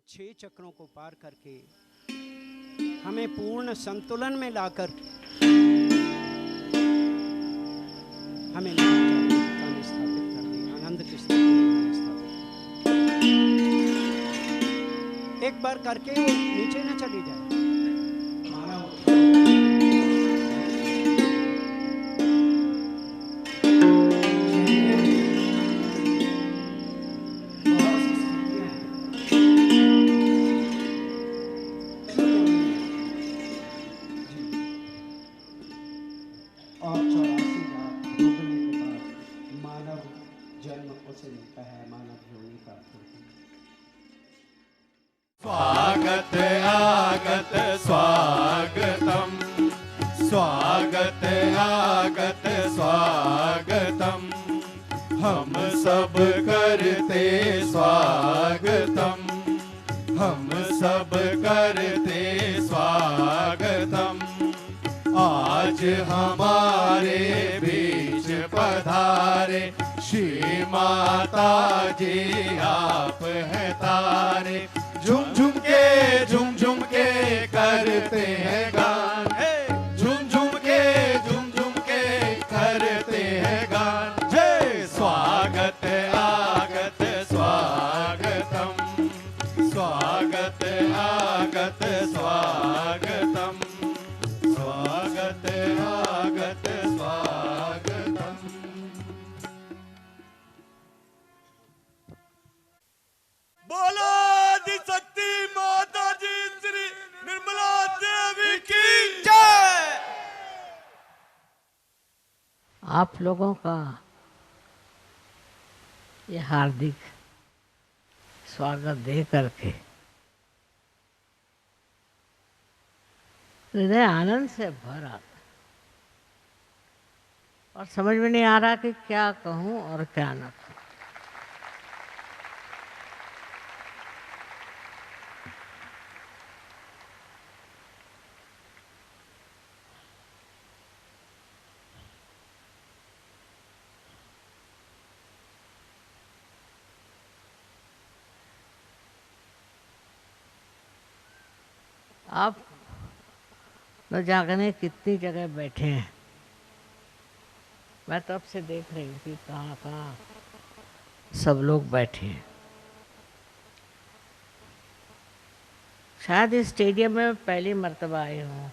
6 चक्रों को पार करके हमें पूर्ण संतुलन में लाकर हमें स्थापित कर दी, आनंद की स्थिति में स्थापित। एक बार करके वो नीचे न चली जाए। स्वागत आगत स्वागतम, स्वागत आगत स्वागतम, हम सब करते स्वागतम, हम सब करते स्वागतम। आज हमारे बीच पधारे श्री माता जी आप हैं तारे, झूम झूम के करते हैं गान, झूम झूम के करते हैं गान। जय स्वागत आगत स्वागतम, स्वागत आगत स्वागतम, स्वागत आगत स्वागतम। बोलो शक्ति माता जी श्री निर्मला देवी की जय। आप लोगों का ये हार्दिक स्वागत दे करके हृदय आनंद से भर आता और समझ में नहीं आ रहा कि क्या कहूँ और क्या न कहूँ। आप न जाने कितनी जगह बैठे हैं। मैं तब से देख रही हूँ कि कहाँ कहाँ सब लोग बैठे हैं। शायद इस स्टेडियम में पहली मर्तबा आई हूँ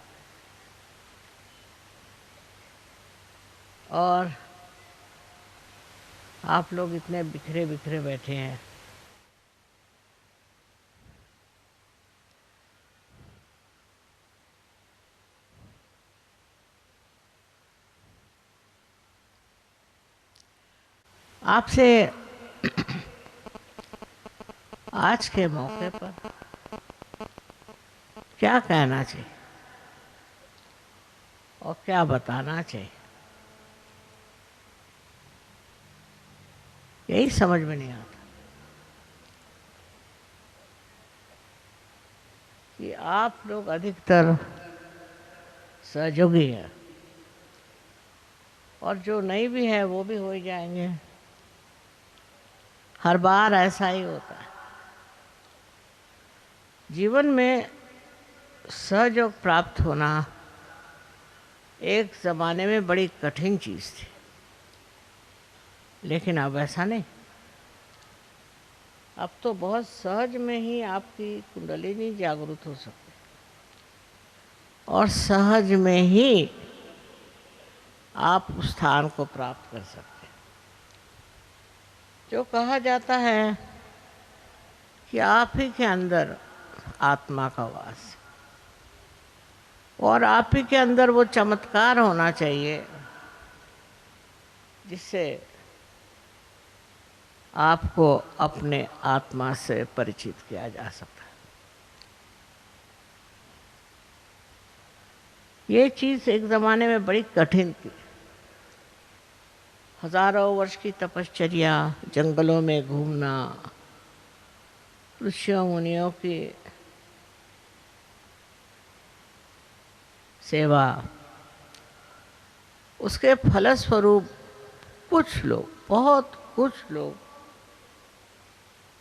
और आप लोग इतने बिखरे बिखरे बैठे हैं। आपसे आज के मौके पर क्या कहना चाहिए और क्या बताना चाहिए, यही समझ में नहीं आता कि आप लोग अधिकतर सहयोगी हैं और जो नहीं भी है वो भी हो ही जाएंगे। हर बार ऐसा ही होता है। जीवन में सहयोग प्राप्त होना एक ज़माने में बड़ी कठिन चीज़ थी, लेकिन अब ऐसा नहीं। अब तो बहुत सहज में ही आपकी कुंडलिनी जागृत हो सकती है और सहज में ही आप उस स्थान को प्राप्त कर सकते हैं। जो कहा जाता है कि आप ही के अंदर आत्मा का वास है और आप ही के अंदर वो चमत्कार होना चाहिए जिससे आपको अपने आत्मा से परिचित किया जा सकता है। ये चीज़ एक ज़माने में बड़ी कठिन थी। हजारों वर्ष की तपश्चर्या, जंगलों में घूमना, ऋषियों मुनियों की सेवा, उसके फलस्वरूप कुछ लोग, बहुत कुछ लोग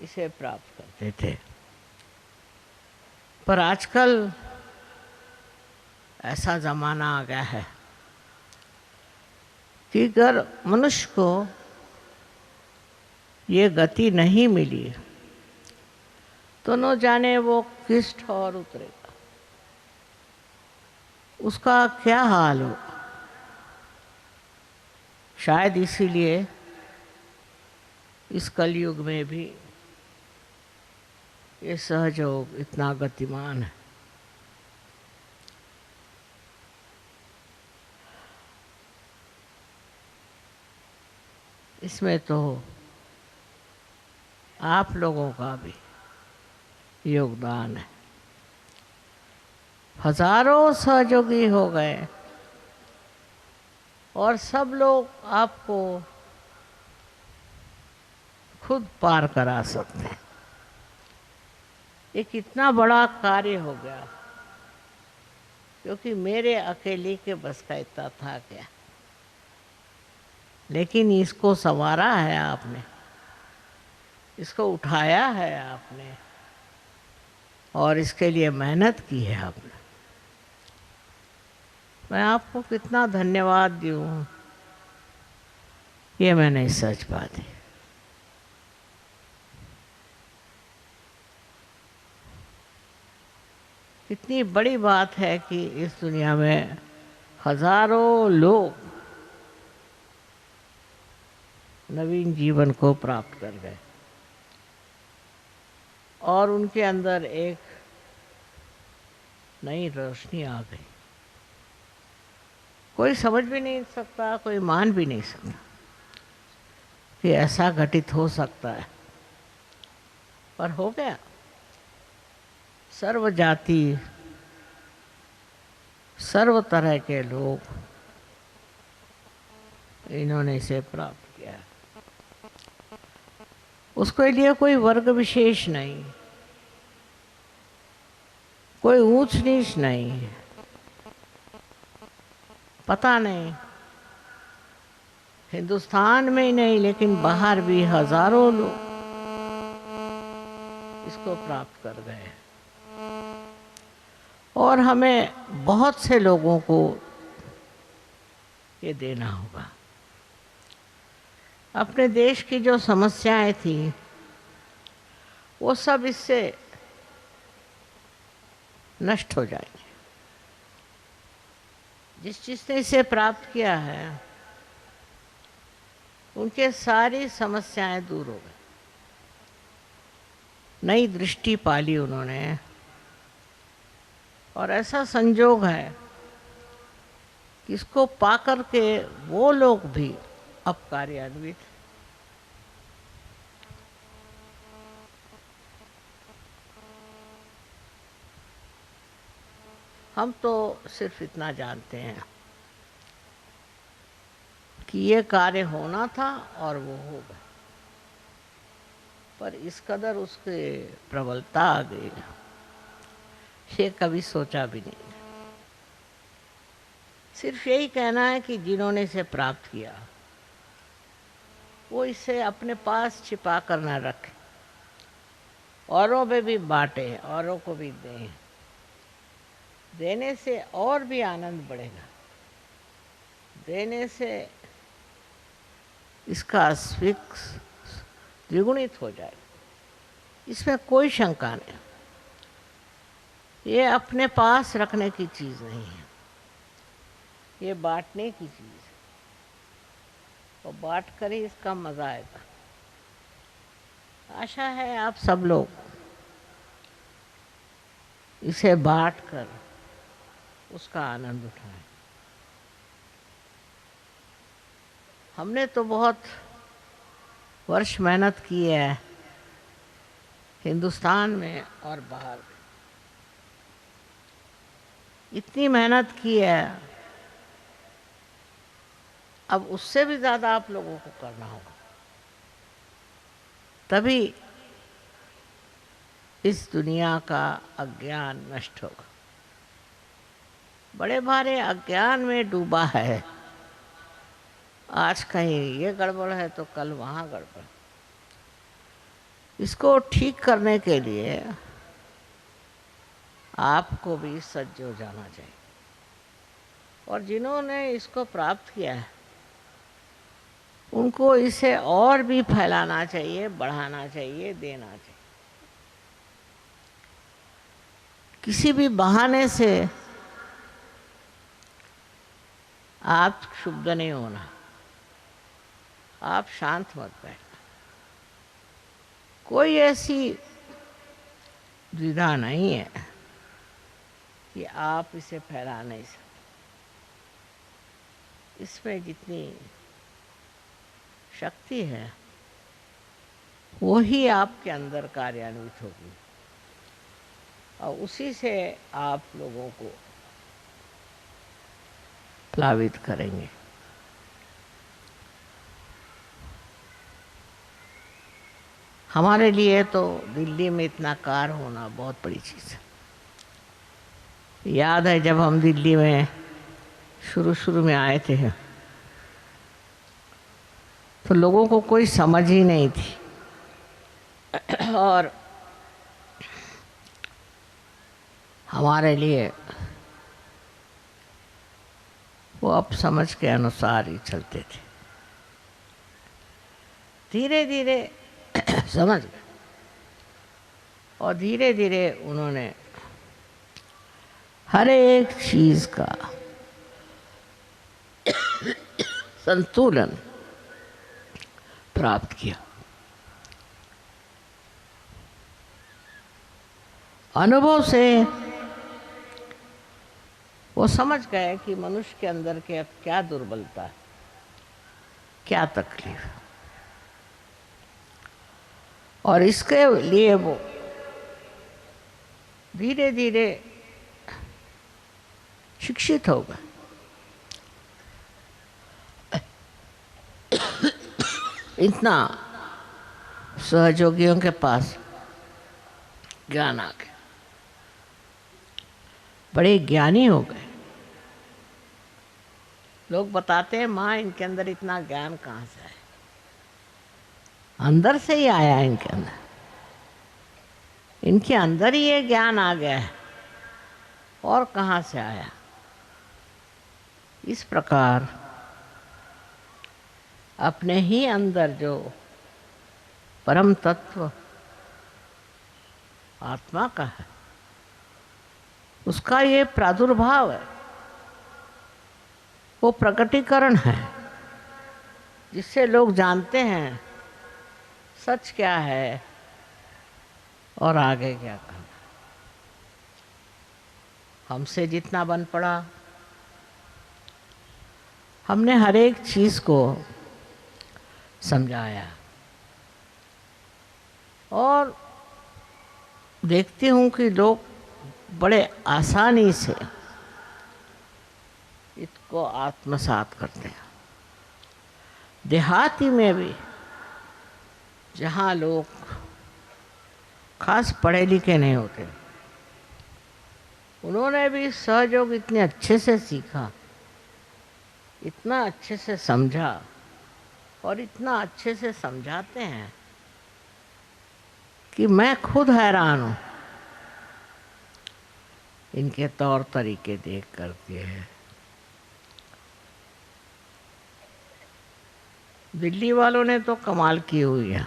इसे प्राप्त करते थे। पर आजकल ऐसा ज़माना आ गया है कि अगर मनुष्य को ये गति नहीं मिली तो न जाने वो किस ठौर उतरेगा, उसका क्या हाल हो। शायद इसीलिए इस कलयुग में भी ये सहयोग इतना गतिमान है। इसमें तो आप लोगों का भी योगदान है। हजारों सहयोगी हो गए और सब लोग आपको खुद पार करा सकते हैं। ये कितना बड़ा कार्य हो गया, क्योंकि मेरे अकेले के बस का इतना था क्या। लेकिन इसको संवारा है आपने, इसको उठाया है आपने और इसके लिए मेहनत की है आपने। मैं आपको कितना धन्यवाद दूँ ये मैं नहीं सोच पाती। कितनी बड़ी बात है कि इस दुनिया में हजारों लोग नवीन जीवन को प्राप्त कर गए और उनके अंदर एक नई रोशनी आ गई। कोई समझ भी नहीं सकता, कोई मान भी नहीं सकता कि ऐसा घटित हो सकता है, पर हो गया। सर्व जाति सर्व तरह के लोग इन्होंने इसे प्राप्त किया। उसके लिए कोई वर्ग विशेष नहीं, कोई ऊंच नीच नहीं। पता नहीं हिंदुस्तान में ही नहीं लेकिन बाहर भी हजारों लोग इसको प्राप्त कर गए और हमें बहुत से लोगों को ये देना होगा। अपने देश की जो समस्याएं थी वो सब इससे नष्ट हो जाएंगे। जिसने इसे प्राप्त किया है उनके सारी समस्याएं दूर हो गई। नई दृष्टि पाली उन्होंने और ऐसा संजोग है कि इसको पाकर के वो लोग भी अब कार्यान्वित। हम तो सिर्फ इतना जानते हैं कि ये कार्य होना था और वो हो गया, पर इस कदर उसके प्रबलता आ गई ये कभी सोचा भी नहीं। सिर्फ यही कहना है कि जिन्होंने इसे प्राप्त किया वो इसे अपने पास छिपा कर ना रखें, औरों में भी बांटे, औरों को भी दें। देने से और भी आनंद बढ़ेगा, देने से इसका स्विक्स द्विगुणित हो जाएगा, इसमें कोई शंका नहीं। ये अपने पास रखने की चीज़ नहीं है, ये बांटने की चीज़ है और बांट कर ही इसका मज़ा आएगा। आशा है आप सब लोग इसे बांट कर उसका आनंद उठाएं। हमने तो बहुत वर्ष मेहनत की है हिंदुस्तान में और बाहर में, इतनी मेहनत की है, अब उससे भी ज़्यादा आप लोगों को करना होगा, तभी इस दुनिया का अज्ञान नष्ट होगा। बड़े भारे अज्ञान में डूबा है, आज कहीं ये गड़बड़ है तो कल वहाँ गड़बड़। इसको ठीक करने के लिए आपको भी सज्ज हो जाना चाहिए। और जिन्होंने इसको प्राप्त किया है उनको इसे और भी फैलाना चाहिए, बढ़ाना चाहिए, देना चाहिए। किसी भी बहाने से आप क्षुब्ध नहीं होना, आप शांत मत बैठना। कोई ऐसी द्विधा नहीं है कि आप इसे फैला नहीं सकते। इसमें जितनी शक्ति है वो ही आपके अंदर कार्यान्वित होगी और उसी से आप लोगों को प्लावित करेंगे। हमारे लिए तो दिल्ली में इतना कार होना बहुत बड़ी चीज़ है। याद है जब हम दिल्ली में शुरू में आए थे तो लोगों को कोई समझ ही नहीं थी और हमारे लिए वो अब समझ के अनुसार ही चलते थे। धीरे धीरे समझ गए और धीरे धीरे उन्होंने हर एक चीज का संतुलन प्राप्त किया। अनुभव से वो समझ गए कि मनुष्य के अंदर के अब क्या दुर्बलता है, क्या तकलीफ है, और इसके लिए वो धीरे धीरे शिक्षित हो गए। इतना सहयोगियों के पास ज्ञान आ गया, बड़े ज्ञानी हो गए। लोग बताते हैं माँ इनके अंदर इतना ज्ञान कहाँ से आया? अंदर से ही आया है इनके अंदर, इनके अंदर ही ये ज्ञान आ गया है, और कहाँ से आया? इस प्रकार अपने ही अंदर जो परम तत्व आत्मा का है उसका ये प्रादुर्भाव है, वो प्रकटीकरण है जिससे लोग जानते हैं सच क्या है और आगे क्या करना। हमसे जितना बन पड़ा हमने हर एक चीज़ को समझाया और देखती हूँ कि लोग बड़े आसानी से इसको आत्मसात करते हैं। देहाती में भी जहाँ लोग खास पढ़े लिखे नहीं होते, उन्होंने भी सहयोग इतने अच्छे से सीखा, इतना अच्छे से समझा और इतना अच्छे से समझाते हैं कि मैं खुद हैरान हूँ इनके तौर तरीके देख करके है। दिल्ली वालों ने तो कमाल की हुई है।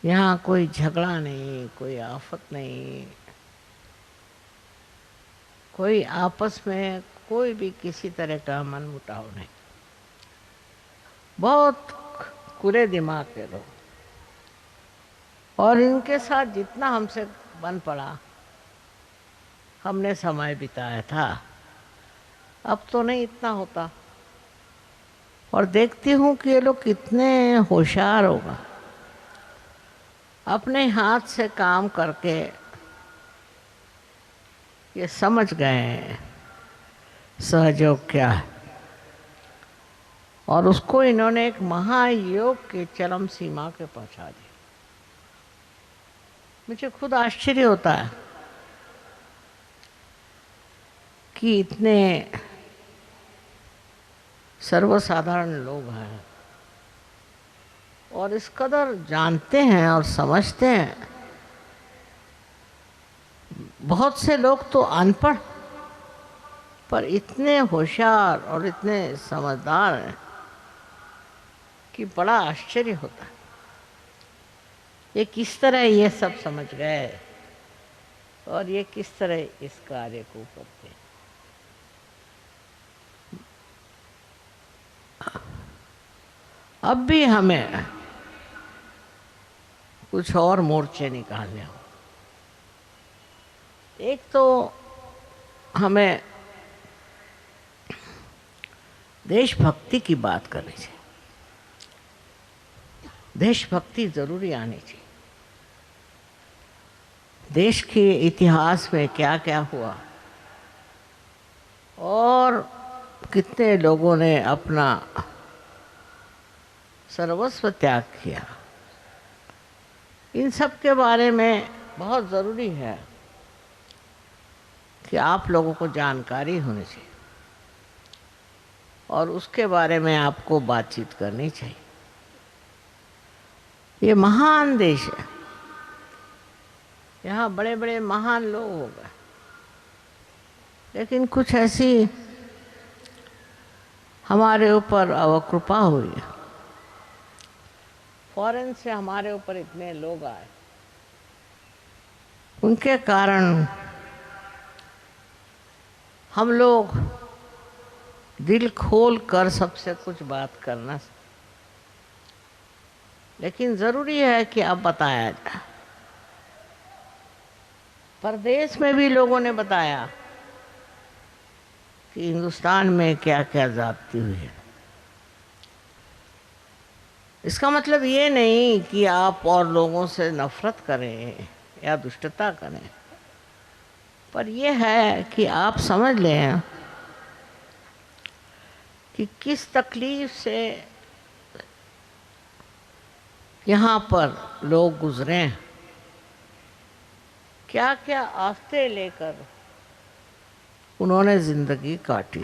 यहाँ कोई झगड़ा नहीं, कोई आफत नहीं, कोई आपस में कोई भी किसी तरह का मनमुटाव नहीं। बहुत खुले दिमाग के लोग, और इनके साथ जितना हमसे बन पड़ा हमने समय बिताया था, अब तो नहीं इतना होता। और देखती हूँ कि ये लोग कितने होशियार होगा, अपने हाथ से काम करके ये समझ गए सहयोग क्या है, और उसको इन्होंने एक महायोग के चरम सीमा के पहुंचा दिया। मुझे खुद आश्चर्य होता है कि इतने सर्वसाधारण लोग हैं और इस कदर जानते हैं और समझते हैं बहुत से लोग तो अनपढ़ पर इतने होशियार और इतने समझदार हैं कि बड़ा आश्चर्य होता है। ये किस तरह ये सब समझ गए और ये किस तरह इस कार्य को करते हैं। अब भी हमें कुछ और मोर्चे निकालने हो। एक तो हमें देशभक्ति की बात करनी चाहिए। देशभक्ति जरूरी आनी चाहिए। देश के इतिहास में क्या क्या हुआ और कितने लोगों ने अपना सर्वस्व त्याग किया, इन सब के बारे में बहुत ज़रूरी है कि आप लोगों को जानकारी होनी चाहिए और उसके बारे में आपको बातचीत करनी चाहिए। ये महान देश है, यहाँ बड़े बड़े महान लोग हो गए, लेकिन कुछ ऐसी हमारे ऊपर अवकृपा हुई है। फॉरेन से हमारे ऊपर इतने लोग आए, उनके कारण हम लोग दिल खोल कर सबसे कुछ बात करना, लेकिन ज़रूरी है कि अब बताया जाए। परदेश में भी लोगों ने बताया कि हिंदुस्तान में क्या क्या ज़्यादती हुई है। इसका मतलब ये नहीं कि आप और लोगों से नफरत करें या दुष्टता करें, पर यह है कि आप समझ लें कि किस तकलीफ से यहाँ पर लोग गुजरे हैं, क्या क्या आफतें लेकर उन्होंने ज़िंदगी काटी।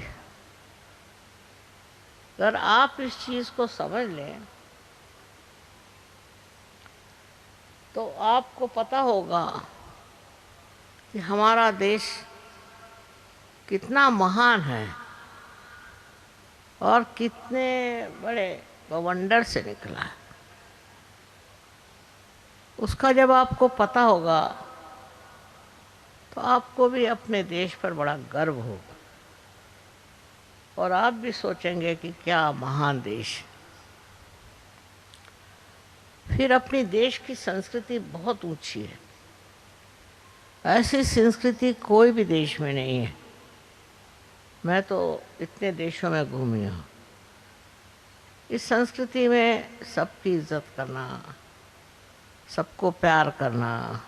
अगर आप इस चीज़ को समझ लें तो आपको पता होगा कि हमारा देश कितना महान है और कितने बड़े बवंडर से निकला है। उसका जब आपको पता होगा तो आपको भी अपने देश पर बड़ा गर्व होगा और आप भी सोचेंगे कि क्या महान देश। फिर अपनी देश की संस्कृति बहुत ऊंची है, ऐसी संस्कृति कोई भी देश में नहीं है। मैं तो इतने देशों में घूमी हूँ। इस संस्कृति में सबकी इज्जत करना, सबको प्यार करना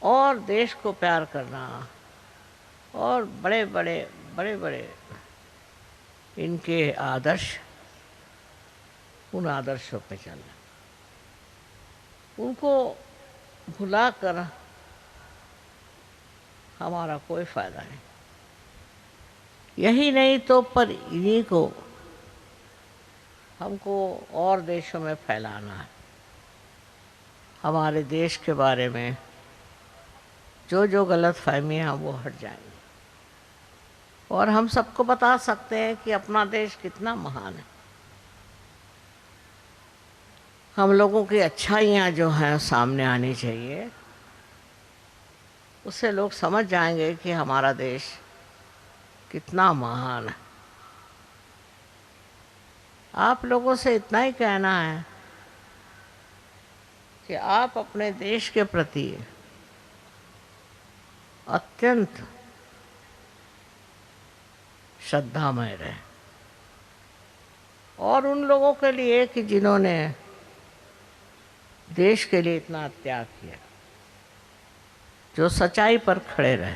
और देश को प्यार करना और बड़े बड़े इनके आदर्श, उन आदर्शों पे चलना, उनको भुलाकर हमारा कोई फायदा नहीं। यही नहीं तो पर इन्हीं को हमको और देशों में फैलाना है। हमारे देश के बारे में जो जो गलत फहमियाँ वो हट जाएंगी और हम सबको बता सकते हैं कि अपना देश कितना महान है। हम लोगों की अच्छाइयाँ जो हैं सामने आनी चाहिए, उससे लोग समझ जाएंगे कि हमारा देश कितना महान है। आप लोगों से इतना ही कहना है कि आप अपने देश के प्रति अत्यंत श्रद्धामय रहे और उन लोगों के लिए कि जिन्होंने देश के लिए इतना त्याग किया, जो सच्चाई पर खड़े रहे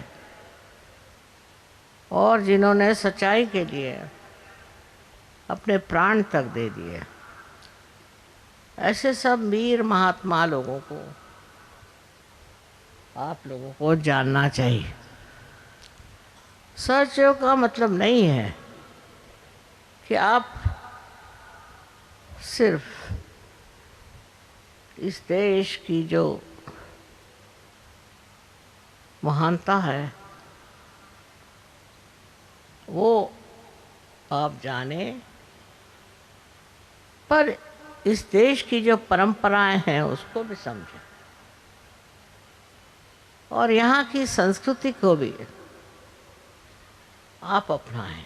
और जिन्होंने सच्चाई के लिए अपने प्राण तक दे दिए, ऐसे सब वीर महात्मा लोगों को आप लोगों को जानना चाहिए। सहयोग का मतलब नहीं है कि आप सिर्फ इस देश की जो महानता है वो आप जाने, पर इस देश की जो परंपराएं हैं उसको भी समझें और यहाँ की संस्कृति को भी आप अपनाएं।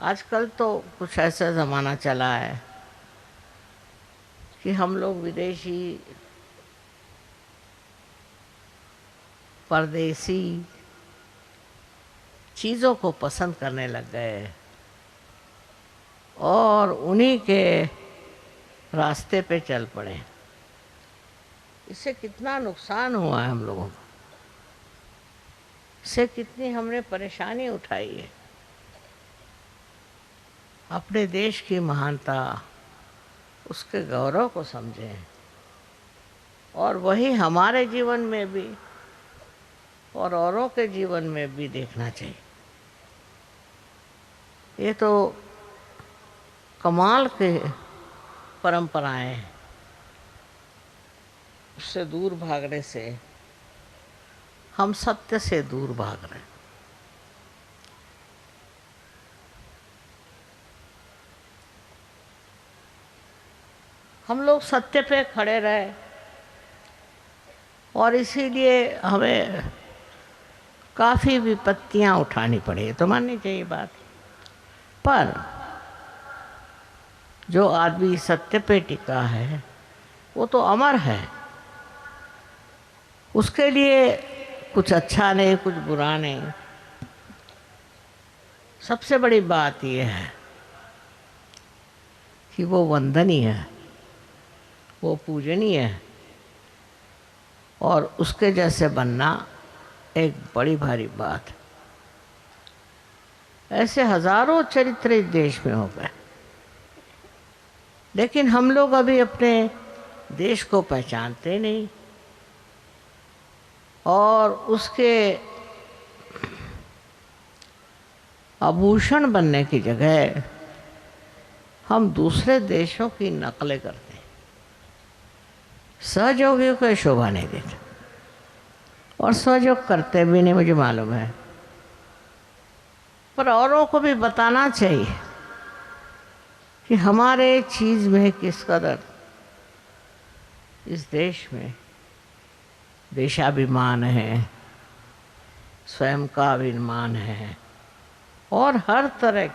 आजकल तो कुछ ऐसा ज़माना चला है कि हम लोग विदेशी, परदेसी चीज़ों को पसंद करने लग गए और उन्हीं के रास्ते पे चल पड़े। इससे कितना नुकसान हुआ है हम लोगों को, इससे कितनी हमने परेशानी उठाई है। अपने देश की महानता, उसके गौरव को समझें और वही हमारे जीवन में भी और औरों के जीवन में भी देखना चाहिए। ये तो कमाल के परंपराएं हैं, उससे दूर भागने से हम सत्य से दूर भाग रहे हैं। हम लोग सत्य पे खड़े रहे और इसीलिए हमें काफ़ी विपत्तियां उठानी पड़ी, तो माननी चाहिए बात। पर जो आदमी सत्य पे टिका है वो तो अमर है, उसके लिए कुछ अच्छा नहीं, कुछ बुरा नहीं। सबसे बड़ी बात यह है कि वो वंदनीय है, वो पूजनीय है और उसके जैसे बनना एक बड़ी भारी बात है। ऐसे हजारों चरित्र इस देश में हो गए, लेकिन हम लोग अभी अपने देश को पहचानते नहीं और उसके आभूषण बनने की जगह हम दूसरे देशों की नकलें करते हैं। सहयोगियों को शोभा नहीं देता और सहयोग करते भी नहीं, मुझे मालूम है, पर औरों को भी बताना चाहिए कि हमारे चीज़ में किस कदर इस देश में देशाभिमान है, स्वयं का अभिमान है और हर तरह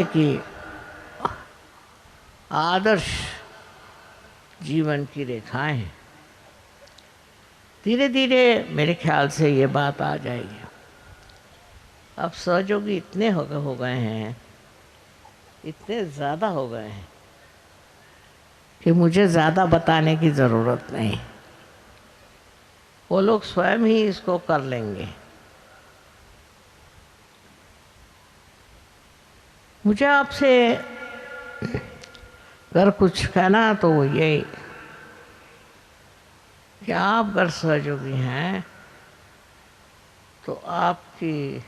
की आदर्श जीवन की रेखाएं हैं। धीरे धीरे मेरे ख्याल से ये बात आ जाएगी। अब सहयोगी इतने हो गए हैं, इतने ज़्यादा हो गए हैं कि मुझे ज़्यादा बताने की ज़रूरत नहीं, वो लोग स्वयं ही इसको कर लेंगे। मुझे आपसे अगर कुछ कहना तो वो यही कि आप अगर सहयोगी हैं तो आपकी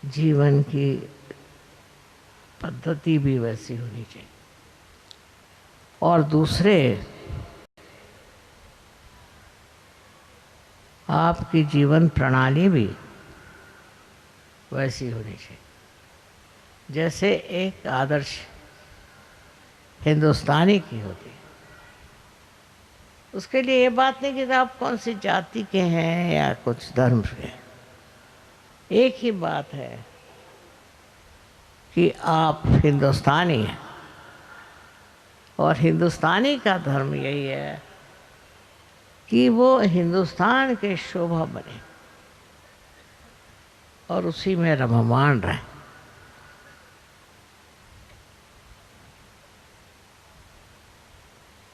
जीवन की पद्धति भी वैसी होनी चाहिए और दूसरे आपकी जीवन प्रणाली भी वैसी होनी चाहिए जैसे एक आदर्श हिंदुस्तानी की होती है। उसके लिए ये बात नहीं कि आप कौन सी जाति के हैं या कुछ धर्म के, एक ही बात है कि आप हिंदुस्तानी हैं और हिंदुस्तानी का धर्म यही है कि वो हिंदुस्तान के शोभा बने और उसी में रममान रहे।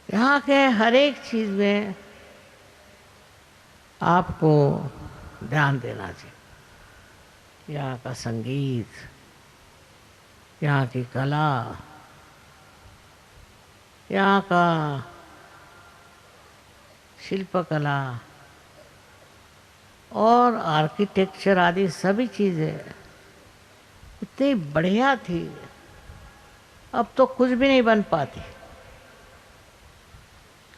यहाँ के हर एक चीज़ में आपको ध्यान देना चाहिए। यहाँ का संगीत, यहाँ की कला, यहाँ का शिल्पकला और आर्किटेक्चर आदि सभी चीज़ें इतनी बढ़िया थी अब तो कुछ भी नहीं बन पाती।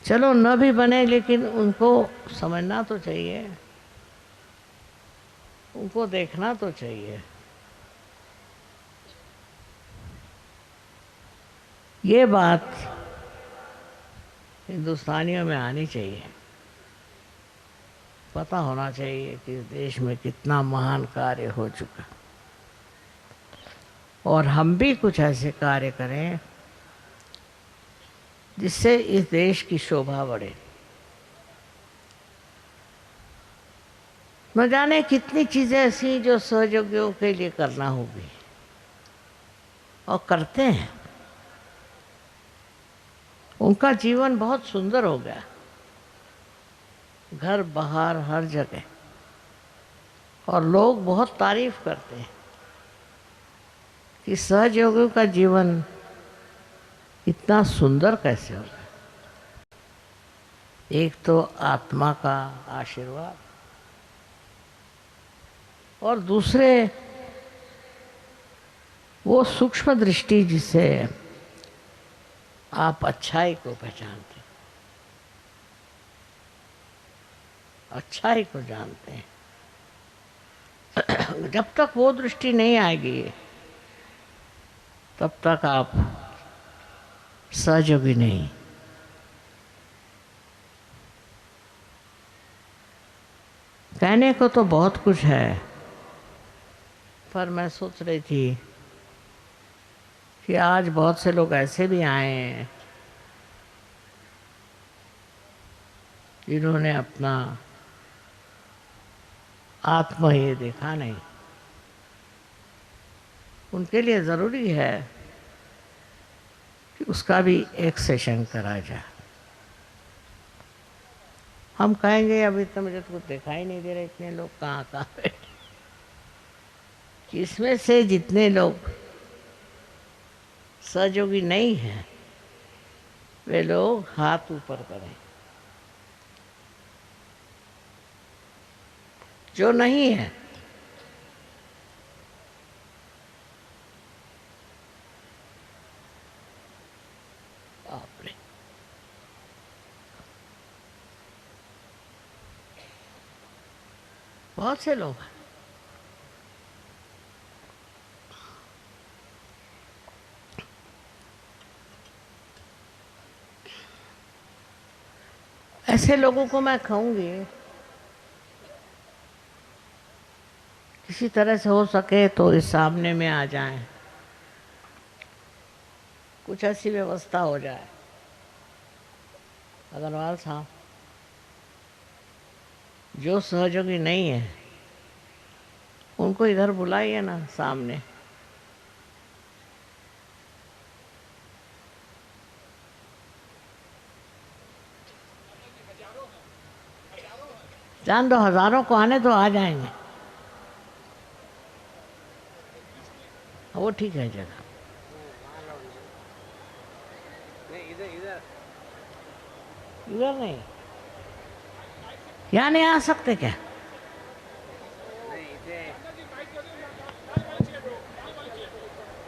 चलो न भी बने, लेकिन उनको समझना तो चाहिए, उनको देखना तो चाहिए। ये बात हिंदुस्तानियों में आनी चाहिए, पता होना चाहिए कि इस देश में कितना महान कार्य हो चुका, और हम भी कुछ ऐसे कार्य करें जिससे इस देश की शोभा बढ़े। न जाने कितनी चीज़ें ऐसी जो सहयोगियों के लिए करना होगी, और करते हैं। उनका जीवन बहुत सुंदर हो गया, घर बाहर हर जगह, और लोग बहुत तारीफ करते हैं कि सहयोगियों का जीवन इतना सुंदर कैसे हो गया। एक तो आत्मा का आशीर्वाद, और दूसरे वो सूक्ष्म दृष्टि जिससे आप अच्छाई को पहचानते हैं, अच्छाई को जानते हैं। जब तक वो दृष्टि नहीं आएगी तब तक आप सहयोगी नहीं। कहने को तो बहुत कुछ है, पर मैं सोच रही थी कि आज बहुत से लोग ऐसे भी आए हैं जिन्होंने अपना आत्मा ही देखा नहीं। उनके लिए ज़रूरी है कि उसका भी एक सेशन करा जाए। हम कहेंगे अभी तो मुझे तो कुछ दिखाई नहीं दे रहे, इतने लोग कहाँ कहाँ बैठे। इसमें से जितने लोग सहयोगी नहीं हैं वे लोग हाथ ऊपर करें। जो नहीं है बाप रे, बहुत से लोग हैं। ऐसे लोगों को मैं कहूँगी किसी तरह से हो सके तो इस सामने में आ जाएं, कुछ ऐसी व्यवस्था हो जाए। अग्रवाल साहब, जो सहयोगी नहीं है उनको इधर बुलाइए ना सामने। जान दो, हजारों को आने तो आ जाएंगे। वो ठीक है जगह। इधर नहीं, यहाँ नहीं आ सकते क्या?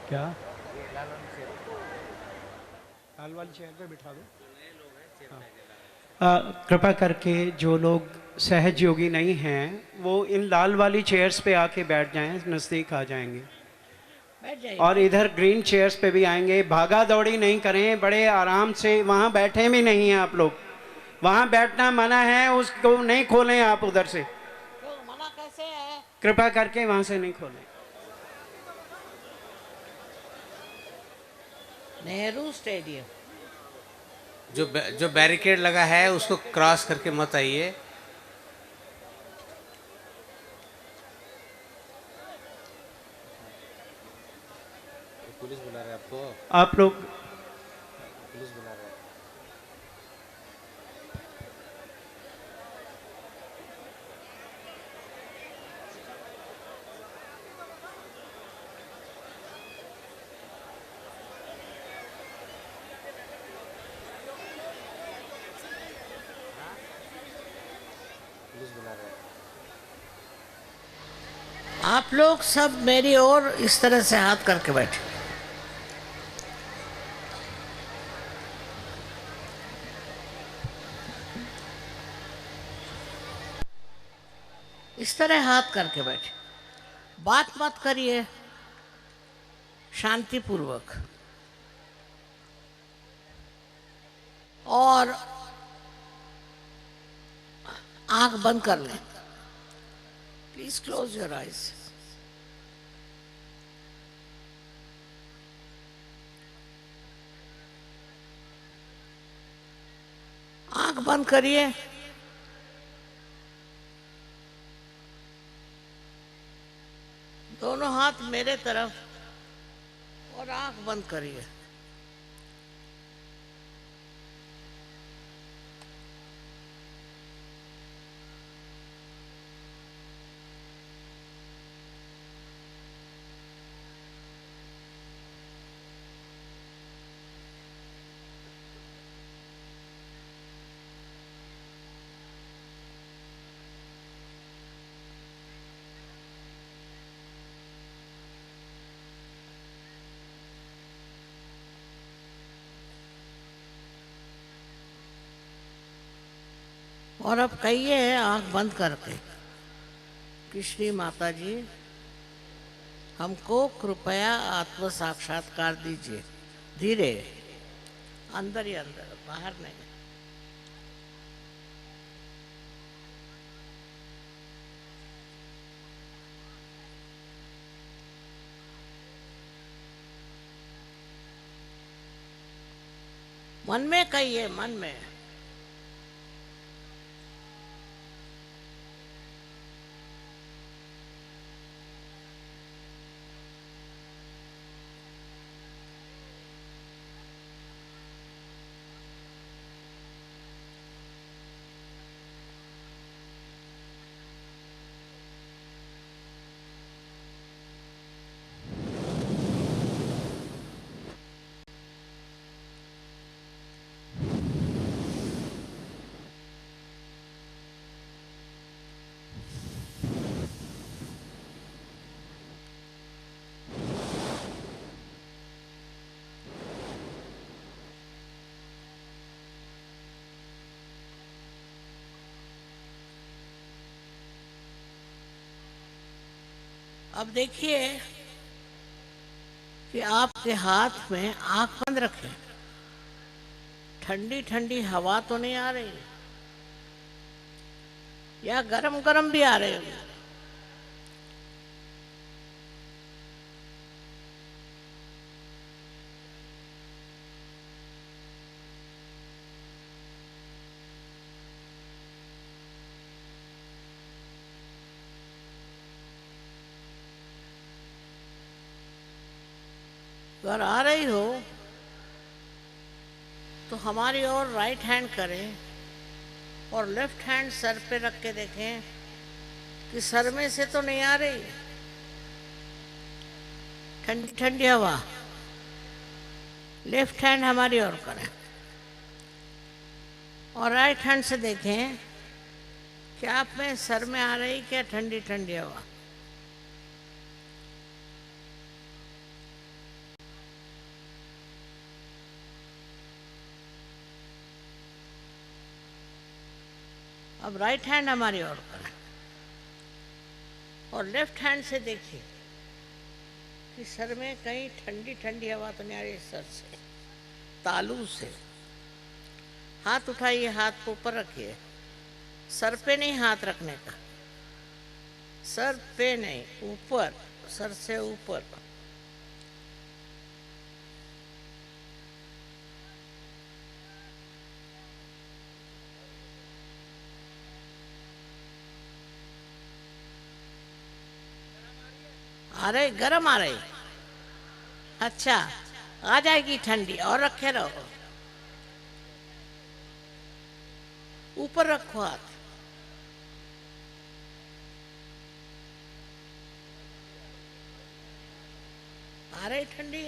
क्या लाल वाली चेयर पे बिठा दो। कृपा करके जो लोग सहयोगी नहीं हैं वो इन लाल वाली चेयर्स पे आके बैठ जाएं, नज़दीक आ जाएंगे। और इधर ग्रीन चेयर्स पे भी आएंगे। भागा दौड़ी नहीं करें, बड़े आराम से। वहाँ बैठे भी नहीं हैं आप लोग, वहाँ बैठना मना है, उसको नहीं खोलें आप उधर से। तो मना कैसे है? कृपा करके वहाँ से नहीं खोलें। नेहरू स्टेडियम जो बैरिकेड लगा है उसको क्रॉस करके मत आइए। पुलिस बुला रहे हैं आपको। आप लोग पुलिस बुला रहे हैं। पुलिस बुला रहे हैं। आप लोग सब मेरी ओर इस तरह से हाथ करके बैठे। इस तरह हाथ करके बैठे, बात मत करिए, शांतिपूर्वक। और आंख बंद कर लें। Please close your eyes. आंख बंद करिए। दोनों हाथ मेरे तरफ और आंख बंद करिए। और अब कहिए आंख बंद करके कि श्री माता जी, हमको कृपया आत्म साक्षात्कार दीजिए। धीरे, अंदर ही अंदर, बाहर नहीं। मन में कहिए, मन में। अब देखिए कि आपके हाथ में आंख बंद रखें। ठंडी ठंडी हवा तो नहीं आ रही, या गरम गरम भी आ रहे हो? अगर आ रही हो तो हमारी ओर राइट हैंड करें और लेफ्ट हैंड सर पे रख के देखें कि सर में से तो नहीं आ रही ठंडी ठंडी हवा। लेफ्ट हैंड हमारी ओर करें और राइट हैंड से देखें कि आप में सर में आ रही क्या ठंडी ठंडी हवा। अब राइट हैंड हमारी ओर करें और लेफ्ट हैंड से देखिए कि सर में कहीं ठंडी ठंडी हवा तो नहीं आ रही। सर से, तालू से हाथ उठाइए, हाथ को ऊपर रखिए। सर पे नहीं हाथ रखने का, सर पे नहीं, ऊपर, सर से ऊपर। आ रही, गरम आ रही? अच्छा, आ जाएगी ठंडी। और रखे रहो, ऊपर रखो हाथ। आ रही ठंडी?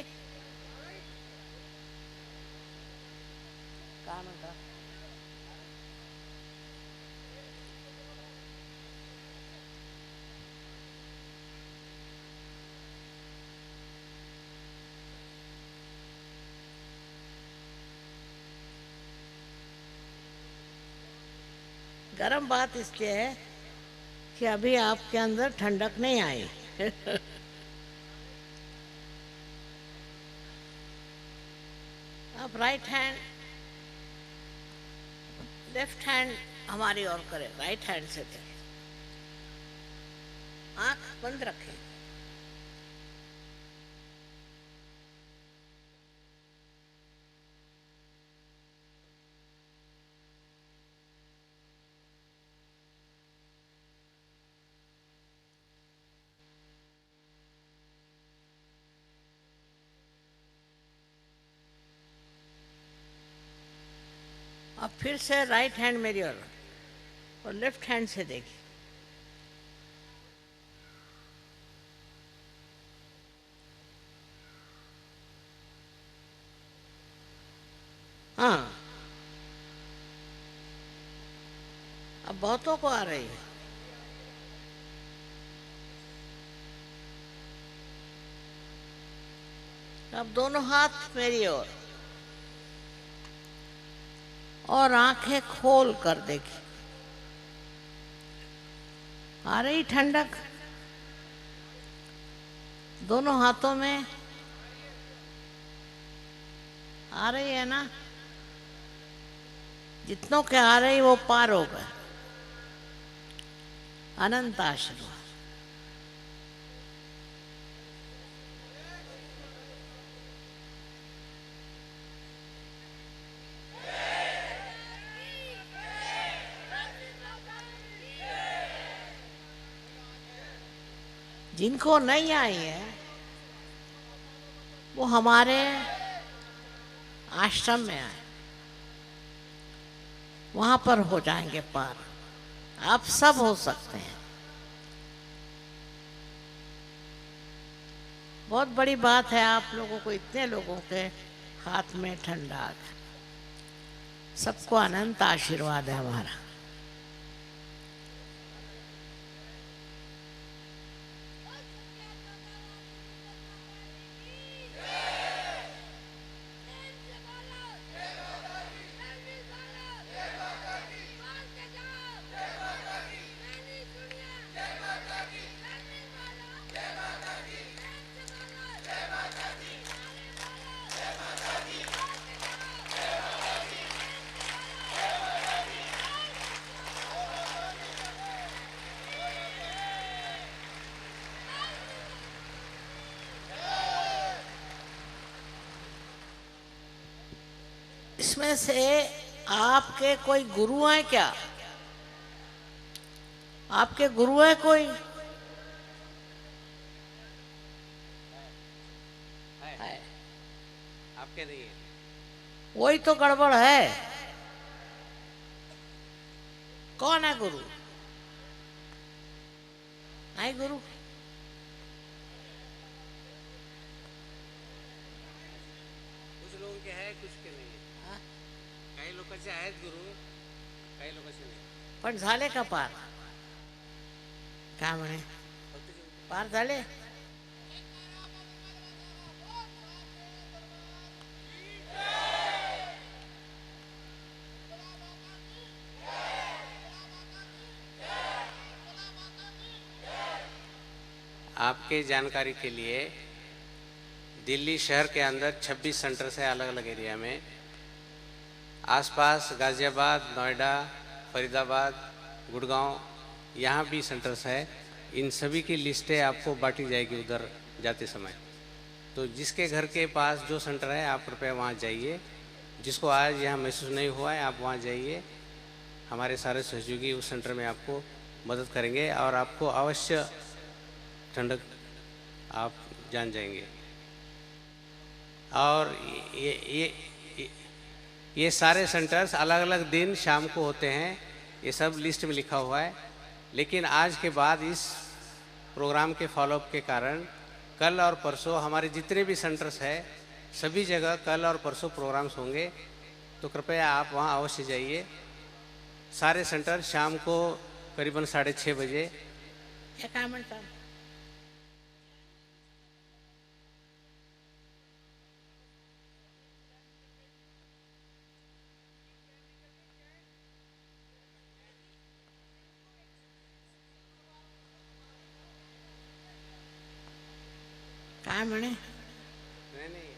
कहाँ मिलता? गरम बात इसलिए है कि अभी आपके अंदर ठंडक नहीं आई। आप राइट हैंड लेफ्ट हैंड हमारी ओर करें, राइट हैंड से करें, आंख बंद रखें। अब फिर से राइट हैंड मेरी ओर और लेफ्ट हैंड से देखिए। हाँ, अब बहुतों को आ रही है। अब दोनों हाथ मेरी ओर और आंखें खोल कर देखिए। आ रही ठंडक दोनों हाथों में, आ रही है ना? जितनों के आ रही वो पार हो गए। अनंत आशीर्वाद। जिनको नहीं आई है वो हमारे आश्रम में आए, वहां पर हो जाएंगे पार। आप सब हो सकते हैं। बहुत बड़ी बात है आप लोगों को, इतने लोगों के हाथ में ठंडा आ गया। सबको अनंत आशीर्वाद है हमारा। इसमें से आपके कोई गुरु हैं क्या? आपके गुरु है कोई? है। आपके नहीं है। वही तो गड़बड़ है। कौन है गुरु? नहीं गुरु। कुछ लोगों के है, कुछ के नहीं है। काही लोकांचे आहेत गुरु, काही लोकांचे नाही. पण झाले का पार? काय म्हणे? पार झाले? आपके जानकारी के लिए दिल्ली शहर के अंदर 26 सेंटर है अलग अलग एरिया में। आसपास गाज़ियाबाद, नोएडा, फरीदाबाद, गुड़गांव, यहाँ भी सेंटर्स है। इन सभी की लिस्टें आपको बांटी जाएगी उधर जाते समय। तो जिसके घर के पास जो सेंटर है आप कृपया वहाँ जाइए। जिसको आज यहाँ महसूस नहीं हुआ है आप वहाँ जाइए। हमारे सारे सहयोगी उस सेंटर में आपको मदद करेंगे और आपको अवश्य ठंडक आप जान जाएंगे। और ये सारे सेंटर्स अलग अलग दिन शाम को होते हैं, ये सब लिस्ट में लिखा हुआ है। लेकिन आज के बाद इस प्रोग्राम के फॉलोअप के कारण कल और परसों हमारे जितने भी सेंटर्स हैं सभी जगह कल और परसों प्रोग्राम्स होंगे। तो कृपया आप वहाँ अवश्य जाइए। सारे सेंटर शाम को करीबन 6:30 बजे। काय म्हणता? काय म्हणे? नाही नाही,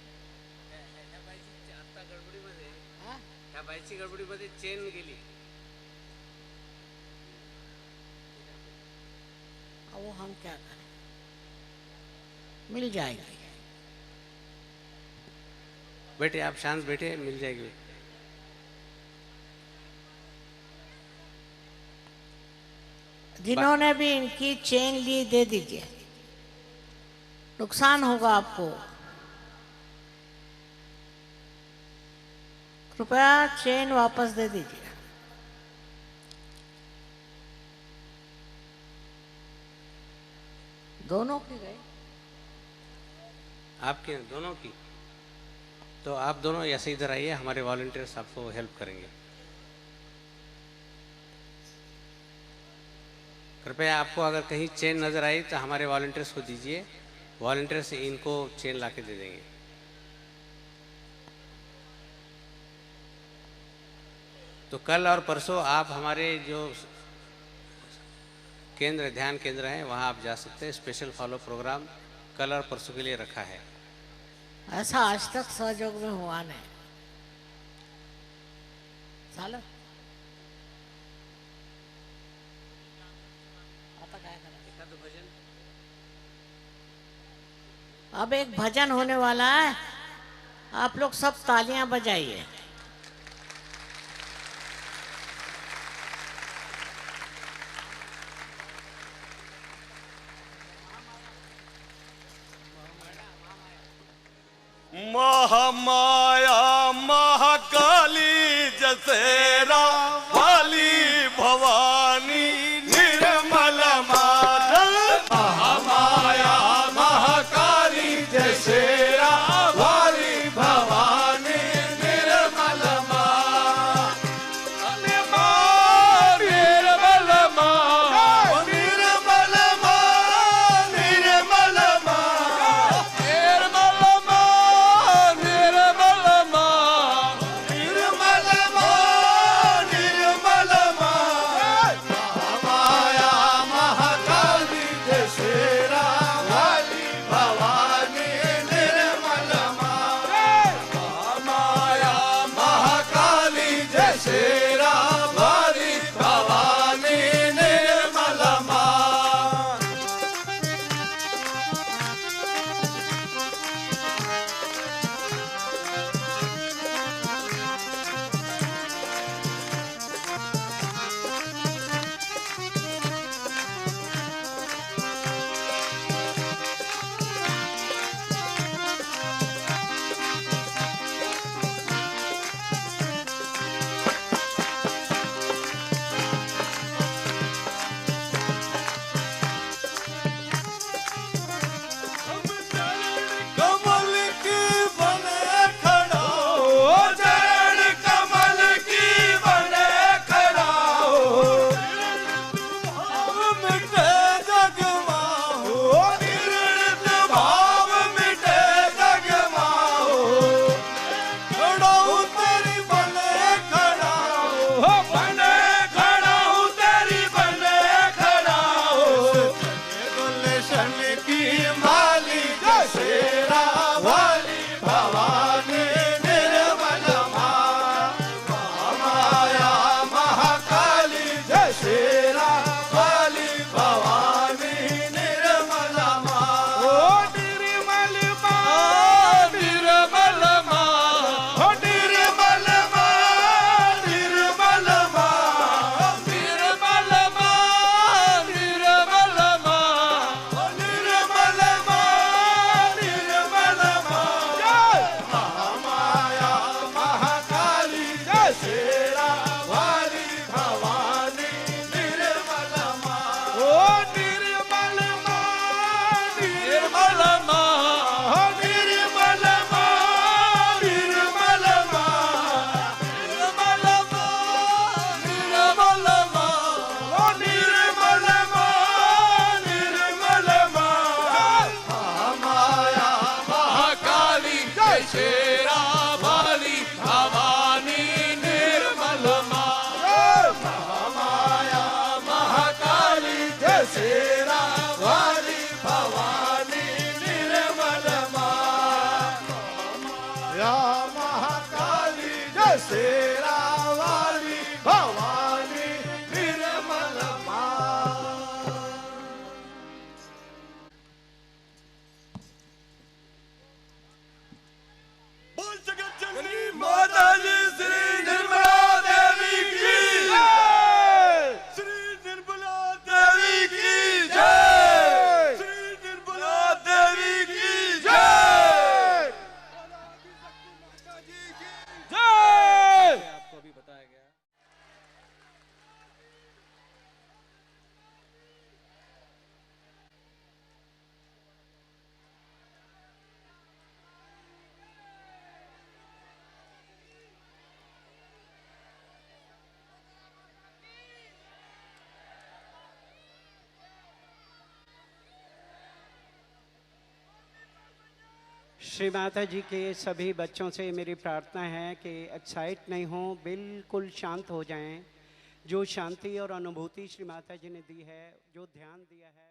ह्या बाईची आता गडबडीमध्ये, ह्या बाईची गडबडीमध्ये चेन गेली. वो हम क्या करें, मिल जाएगी. बेटे आप शांत बैठे, मिल जाएगी. जिन्होंने भी इनकी चेन ली दे दीजिए, नुकसान होगा आपको. कृपया चेन वापस दे दीजिए. दोनों की गए? आपके दोनों की? तो आप दोनों ऐसे इधर आइए, हमारे वॉलंटियर्स आपको हेल्प करेंगे. कृपया आपको अगर कहीं चेन नज़र आई तो हमारे वॉलंटियर्स को दीजिए, वॉलंटियर्स इनको चेन ला के दे देंगे. तो कल और परसों आप हमारे जो केंद्र, ध्यान केंद्र हैं, वहाँ आप जा सकते हैं. स्पेशल फॉलो प्रोग्राम कल और परसों के लिए रखा है. ऐसा आज तक सहयोग में हुआ नहीं. चालेल. आता काय करायचं? अब एक भजन होने वाला है, आप लोग सब तालियां बजाइए. महामाया महाकाली जसेरा वाली भवानी निर्मल माता. महामाया महाकाली जसेरा वाली भवानी निर्मल माता. निर्मल माता, निर्मल माता, निर्मल शेरा वाली भवानी निर्मल श्री माता जी के सभी बच्चों से मेरी प्रार्थना है कि एक्साइट नहीं हो, बिल्कुल शांत हो जाएं। जो शांति और अनुभूति श्री माता जी ने दी है, जो ध्यान दिया है